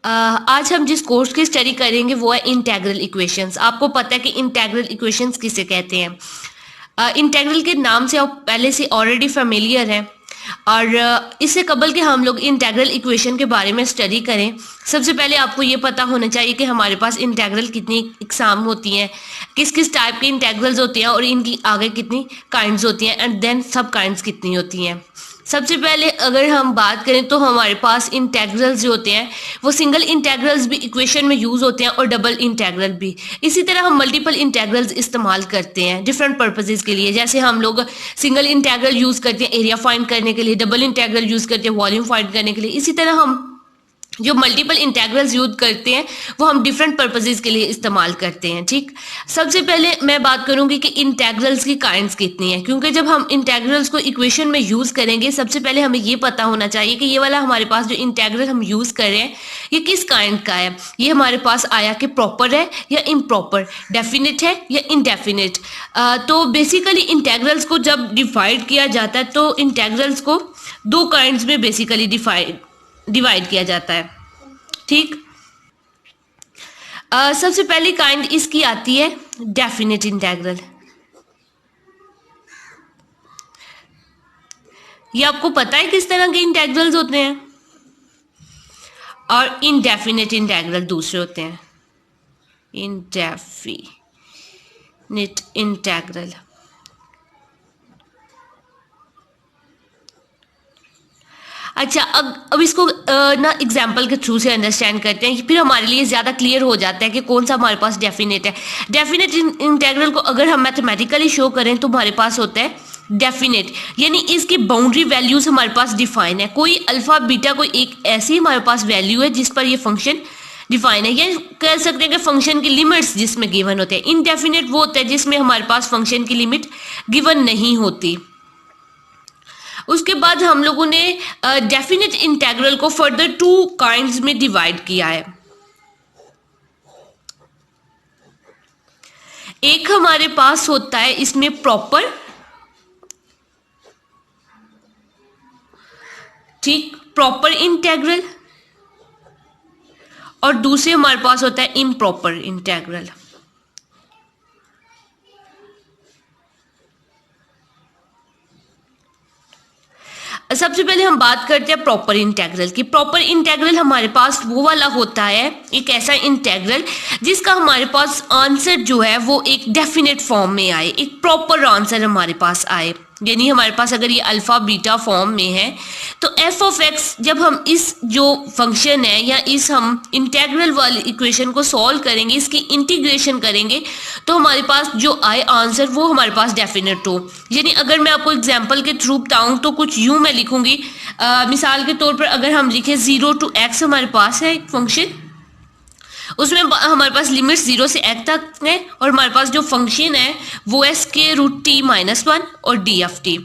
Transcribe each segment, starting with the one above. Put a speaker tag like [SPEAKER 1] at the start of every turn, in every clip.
[SPEAKER 1] आज हम जिस कोर्स की स्टडी करेंगे वो है इंटेग्रल इक्वेशंस। आपको पता है कि इंटेग्रल इक्वेशंस किसे कहते हैं। इंटेग्रल के नाम से आप पहले से ऑलरेडी फेमिलियर हैं और इससे कबल के हम लोग इंटेग्रल इक्वेशन के बारे में स्टडी करें, सबसे पहले आपको ये पता होना चाहिए कि हमारे पास इंटेग्रल कितनी इकसाम होती हैं, किस किस टाइप के इंटेग्रल्स होती हैं और इनकी आगे कितनी काइंड्स होती हैं एंड देन सब काइंड्स कितनी होती हैं। सबसे पहले अगर हम बात करें तो हमारे पास इंटेग्रल्स जो होते हैं वो सिंगल इंटेग्रल्स भी इक्वेशन में यूज़ होते हैं और डबल इंटेग्रल भी। इसी तरह हम मल्टीपल इंटेग्रल्स इस्तेमाल करते हैं डिफरेंट पर्पसेस के लिए। जैसे हम लोग सिंगल इंटेग्रल यूज़ करते हैं एरिया फाइंड करने के लिए, डबल इंटेग्रल यूज़ करते हैं वॉल्यूम फाइंड करने के लिए। इसी तरह हम जो मल्टीपल इंटेग्रल्स यूज करते हैं वो हम डिफरेंट पर्पसेस के लिए इस्तेमाल करते हैं। ठीक, सबसे पहले मैं बात करूंगी कि इंटेग्रल्स की काइंड्स कितनी है, क्योंकि जब हम इंटेग्रल्स को इक्वेशन में यूज करेंगे सबसे पहले हमें ये पता होना चाहिए कि ये वाला हमारे पास जो इंटेग्रल हम यूज कर रहे हैं ये किस काइंड का है। ये हमारे पास आया कि प्रॉपर है या इम्प्रॉपर, डेफिनेट है या इनडेफिनेट। तो बेसिकली इंटेग्रल्स को जब डिवाइड किया जाता है तो इंटेग्रल्स को दो काइंड्स में बेसिकली डिवाइड किया जाता है। ठीक, सबसे पहली काइंड इसकी आती है डेफिनेट इंटेग्रल। ये आपको पता है किस तरह के इंटेग्रल्स होते हैं, और इनडेफिनेट इंटेग्रल दूसरे होते हैं। इनडेफिनेट इंटेग्रल अच्छा, अब इसको ना एग्जाम्पल के थ्रू से अंडरस्टैंड करते हैं, फिर हमारे लिए ज़्यादा क्लियर हो जाता है कि कौन सा हमारे पास डेफिनेट है। डेफिनेट इंटेग्रल को अगर हम मैथमेटिकली शो करें तो हमारे पास होता है डेफिनेट, यानी इसकी बाउंड्री वैल्यूज हमारे पास डिफाइन है। कोई अल्फा बीटा कोई एक ऐसी हमारे पास वैल्यू है जिस पर ये फंक्शन डिफाइन है, या कह सकते हैं कि फंक्शन की लिमिट्स जिसमें गिवन होते हैं। इनडेफिनेट वो होता है जिसमें हमारे पास फंक्शन की लिमिट गिवन नहीं होती। उसके बाद हम लोगों ने डेफिनेट इंटेग्रल को फर्दर टू काइंड्स में डिवाइड किया है। एक हमारे पास होता है इसमें प्रॉपर, ठीक, प्रॉपर इंटेग्रल, और दूसरे हमारे पास होता है इम्प्रॉपर इंटेग्रल। सबसे पहले हम बात करते हैं प्रॉपर इंटेग्रल की। प्रॉपर इंटेग्रल हमारे पास वो वाला होता है, एक ऐसा इंटेग्रल जिसका हमारे पास आंसर जो है वो एक डेफिनेट फॉर्म में आए, एक प्रॉपर आंसर हमारे पास आए। यानी हमारे पास अगर ये अल्फा बीटा फॉर्म में है तो एफ ऑफ एक्स, जब हम इस जो फंक्शन है या इस हम इंटेग्रल वाली इक्वेशन को सॉल्व करेंगे, इसकी इंटीग्रेशन करेंगे, तो हमारे पास जो आए आंसर वो हमारे पास डेफिनेट हो। यानी अगर मैं आपको एग्जांपल के थ्रू बताऊं तो कुछ यूं मैं लिखूंगी, मिसाल के तौर पर अगर हम लिखें 0 to x हमारे पास है एक फंक्शन, उसमें हमारे पास लिमिट 0 से x तक है और हमारे पास जो फंक्शन है वो है √t-1 और d(t).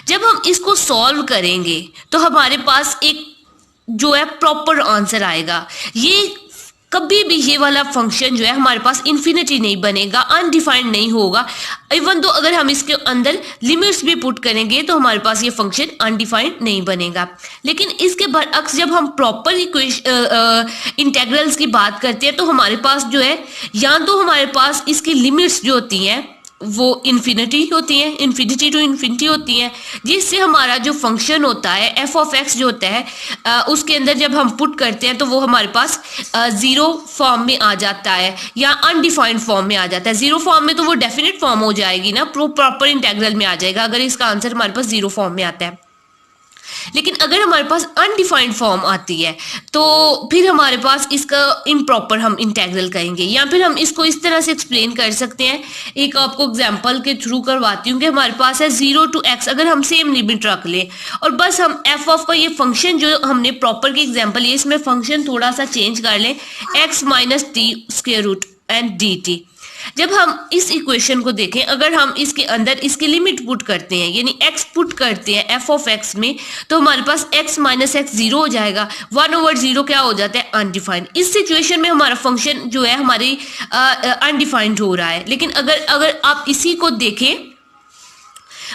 [SPEAKER 1] जब हम इसको सॉल्व करेंगे तो हमारे पास एक जो है प्रॉपर आंसर आएगा। ये कभी भी ये वाला फंक्शन जो है हमारे पास इन्फिनिटी नहीं बनेगा, अनडिफाइंड नहीं होगा। इवन तो अगर हम इसके अंदर लिमिट्स भी पुट करेंगे तो हमारे पास ये फंक्शन अनडिफाइंड नहीं बनेगा। लेकिन इसके बरअक्स जब हम प्रॉपर इंटेग्रल्स की बात करते हैं तो हमारे पास जो है या तो हमारे पास इसकी लिमिट्स जो होती हैं वो इन्फिनिटी होती है, इन्फिनिटी टू इन्फिनिटी होती है, जिससे हमारा जो फंक्शन होता है एफ ऑफ एक्स जो होता है उसके अंदर जब हम पुट करते हैं तो वो हमारे पास ज़ीरो फॉर्म में आ जाता है या अनडिफाइंड फॉर्म में आ जाता है। ज़ीरो फॉर्म में तो वो डेफिनेट फॉर्म हो जाएगी ना, प्रॉपर इंटेग्रल में आ जाएगा अगर इसका आंसर हमारे पास ज़ीरो फॉर्म में आता है। लेकिन अगर हमारे पास अनडिफाइंड फॉर्म आती है तो फिर हमारे पास इसका इम्प्रॉपर हम इंटेग्रल कहेंगे, या फिर हम इसको इस तरह से एक्सप्लेन कर सकते हैं। एक आपको एग्जांपल के थ्रू करवाती हूँ कि हमारे पास है 0 to x, अगर हम सेम लिमिट रख लें और बस हम एफ ऑफ का ये फंक्शन जो हमने प्रॉपर की एग्जांपल ये इसमें फंक्शन थोड़ा सा चेंज कर लें, x - t² एंड dt। जब हम इस इक्वेशन को देखें, अगर हम इसके अंदर इसकी लिमिट पुट करते हैं यानी x पुट करते हैं एफ ऑफ एक्स में, तो हमारे पास x - x 0 हो जाएगा, 1/0 क्या हो जाता है अनडिफाइंड। इस सिचुएशन में हमारा फंक्शन जो है हमारी अनडिफाइंड हो रहा है। लेकिन अगर आप इसी को देखें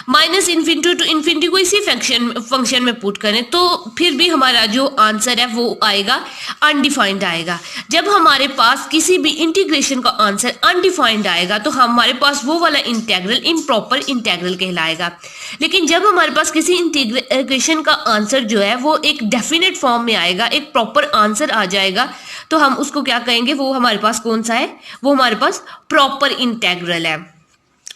[SPEAKER 1] माइनस इन्फिनिटी टू इन्फिनिटी को इसी फंक्शन में पुट करें तो फिर भी हमारा जो आंसर है वो आएगा अनडिफाइंड आएगा। जब हमारे पास किसी भी इंटीग्रेशन का आंसर अनडिफाइंड आएगा तो हमारे पास वो वाला इंटेग्रल इम्प्रॉपर इंटेग्रल कहलाएगा। लेकिन जब हमारे पास किसी इंटीग्रेशन का आंसर जो है वो एक डेफिनेट फॉर्म में आएगा, एक प्रॉपर आंसर आ जाएगा, तो हम उसको क्या कहेंगे, वो हमारे पास कौन सा है, वो हमारे पास प्रॉपर इंटेग्रल है।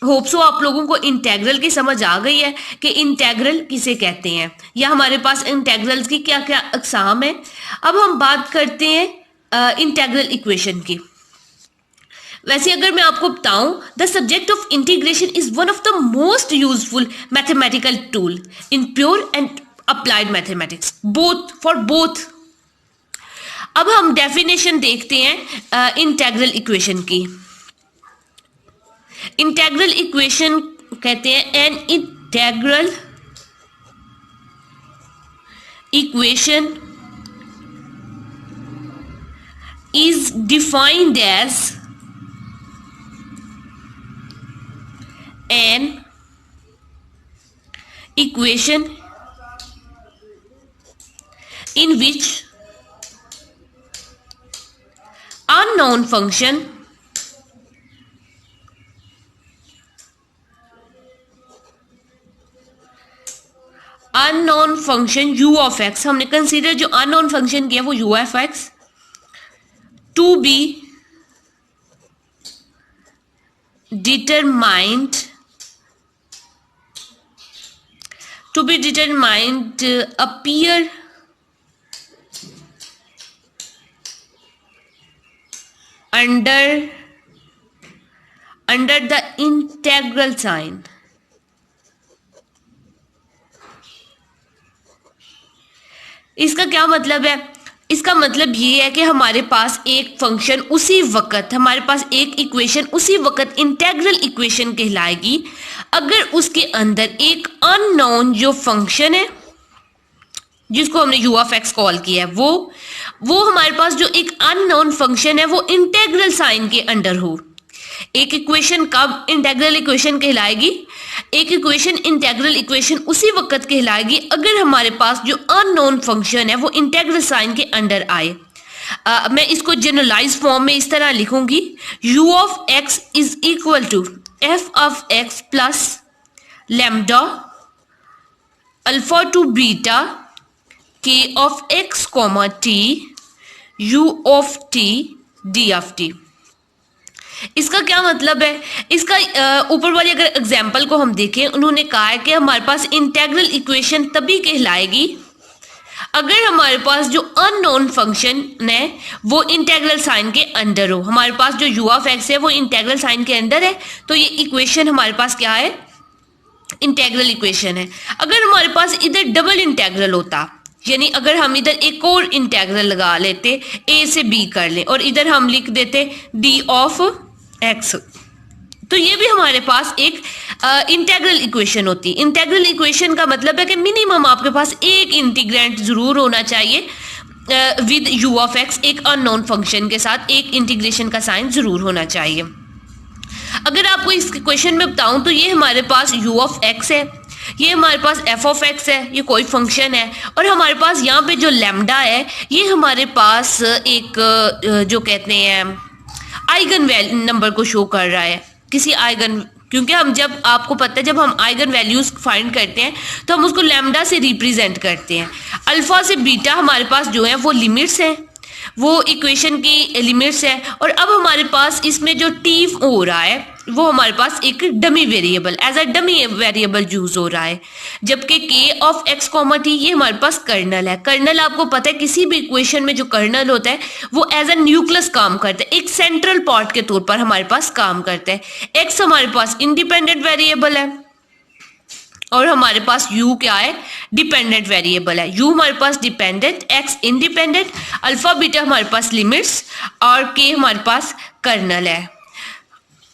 [SPEAKER 1] होप सो आप लोगों को इंटेग्रल की समझ आ गई है कि इंटेग्रल किसे कहते हैं या हमारे पास इंटेग्रल्स की क्या क्या अक़साम है। अब हम बात करते हैं इंटेग्रल इक्वेशन की। वैसे अगर मैं आपको बताऊं, the subject of integration is one of the most useful mathematical tool in pure and applied mathematics, both for both. अब हम डेफिनेशन देखते हैं इंटेग्रल इक्वेशन की। इंटेग्रल इक्वेशन कहते हैं an integral equation is defined as an equation in which unknown function u of x, हमने consider जो unknown function किया वो u of x to be determined appear under the integral sign। इसका क्या मतलब है? इसका मतलब ये है कि हमारे पास एक फंक्शन उसी वक्त, हमारे पास एक इक्वेशन उसी वक्त इंटेग्रल इक्वेशन कहलाएगी अगर उसके अंदर एक अननोन जो फंक्शन है जिसको हमने u of x कॉल किया है वो हमारे पास जो एक अननोन फंक्शन है वो इंटेग्रल साइन के अंडर हो। एक इक्वेशन कब इंटेग्रल इक्वेशन कहलाएगी? एक इक्वेशन इंटेग्रल इक्वेशन उसी वक्त कहलाएगी अगर हमारे पास जो अननोन फंक्शन है वो इंटेग्रल साइन के अंडर आए। मैं इसको जनरलाइज फॉर्म में इस तरह लिखूंगी, u of x is equal to f of x plus lambda alpha to beta k of x comma t u of t d of t। इसका क्या मतलब है? इसका ऊपर वाली अगर एग्जाम्पल को हम देखें, उन्होंने कहा है कि हमारे पास इंटेग्रल इक्वेशन तभी कहलाएगी अगर हमारे पास जो अननोन फंक्शन है वो इंटेग्रल साइन के अंडर हो। हमारे पास जो u of x है वो इंटेग्रल साइन के अंडर है, तो ये इक्वेशन हमारे पास क्या है? इंटेग्रल इक्वेशन है। अगर हमारे पास इधर डबल इंटेग्रल होता, यानी अगर हम इधर एक और इंटेग्रल लगा लेते, a से b कर लें और इधर हम लिख देते d ऑफ x, तो ये भी हमारे पास एक इंटेग्रल इक्वेशन होती। इंटेग्रल इक्वेशन का मतलब है कि मिनिमम आपके पास एक इंटीग्रेंट जरूर होना चाहिए विद u ऑफ x, एक अननोन फंक्शन के साथ एक इंटीग्रेशन का साइन जरूर होना चाहिए। अगर आपको इस क्वेश्चन में बताऊं तो ये हमारे पास u ऑफ x है, ये हमारे पास f ऑफ x है, ये कोई फंक्शन है, और हमारे पास यहाँ पे जो लैम्डा है ये हमारे पास एक जो कहते हैं आइगन नंबर को शो कर रहा है, किसी आइगन, क्योंकि हम जब आपको पता है जब हम आइगन वैल्यूज फाइंड करते हैं तो हम उसको लैम्डा से रिप्रेजेंट करते हैं। अल्फा से बीटा हमारे पास जो है वो लिमिट्स हैं, वो इक्वेशन की लिमिट्स है, और अब हमारे पास इसमें जो t हो रहा है वो हमारे पास एक dummy variable, as a dummy variable use हो रहा है, जबकि k of x comma t ये हमारे पास कर्नल है। कर्नल आपको पता है किसी भी इक्वेशन में जो कर्नल होता है वो एज अ न्यूक्लियस काम करता है, एक सेंट्रल पार्ट के तौर पर हमारे पास काम करता है। x हमारे पास इंडिपेंडेंट वेरिएबल है और हमारे पास u क्या है? डिपेंडेंट वेरिएबल है। u हमारे पास dependent, x independent, alpha beta हमारे पास लिमिट्स और k हमारे पास कर्नल है।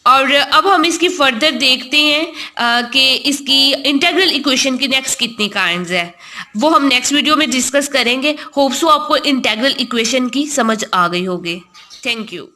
[SPEAKER 1] और अब हम इसकी फर्दर देखते हैं कि इसकी इंटीग्रल इक्वेशन की नेक्स्ट कितनी काइंड्स है, वो हम नेक्स्ट वीडियो में डिस्कस करेंगे। होप सो आपको इंटीग्रल इक्वेशन की समझ आ गई होगी। Thank you.